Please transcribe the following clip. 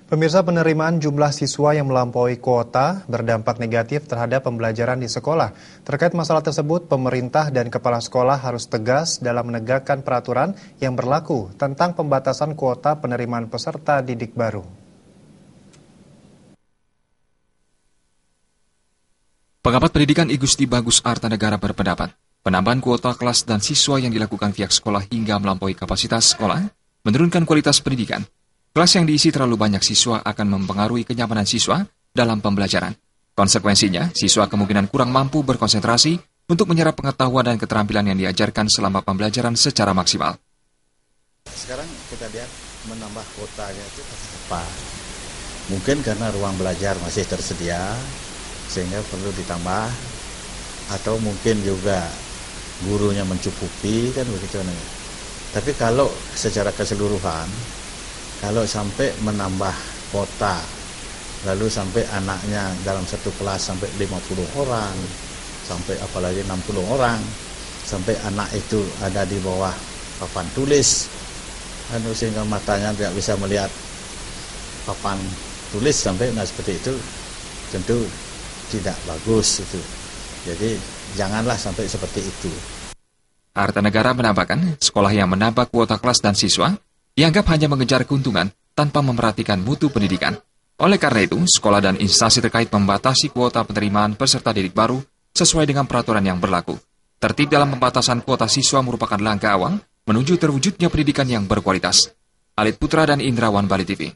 Pemirsa, penerimaan jumlah siswa yang melampaui kuota berdampak negatif terhadap pembelajaran di sekolah. Terkait masalah tersebut, pemerintah dan kepala sekolah harus tegas dalam menegakkan peraturan yang berlaku tentang pembatasan kuota penerimaan peserta didik baru. Pengamat pendidikan I Gusti Bagus Artanegara berpendapat, penambahan kuota kelas dan siswa yang dilakukan pihak sekolah hingga melampaui kapasitas sekolah menurunkan kualitas pendidikan. Kelas yang diisi terlalu banyak siswa akan mempengaruhi kenyamanan siswa dalam pembelajaran. Konsekuensinya, siswa kemungkinan kurang mampu berkonsentrasi untuk menyerap pengetahuan dan keterampilan yang diajarkan selama pembelajaran secara maksimal. Sekarang kita lihat menambah kuotanya itu apa? Mungkin karena ruang belajar masih tersedia, sehingga perlu ditambah, atau mungkin juga gurunya mencukupi, kan begitu. Tapi kalau secara keseluruhan, kalau sampai menambah kuota, lalu sampai anaknya dalam satu kelas sampai 50 orang, sampai apalagi 60 orang, sampai anak itu ada di bawah papan tulis, sehingga matanya tidak bisa melihat papan tulis sampai seperti itu, tentu tidak bagus itu. Jadi janganlah sampai seperti itu. Artanegara menambahkan, sekolah yang menambah kuota kelas dan siswa dianggap hanya mengejar keuntungan tanpa memperhatikan mutu pendidikan. Oleh karena itu, sekolah dan instansi terkait membatasi kuota penerimaan peserta didik baru sesuai dengan peraturan yang berlaku. Tertib dalam pembatasan kuota siswa merupakan langkah awal menuju terwujudnya pendidikan yang berkualitas. Alit Putra dan Indrawan, Bali TV.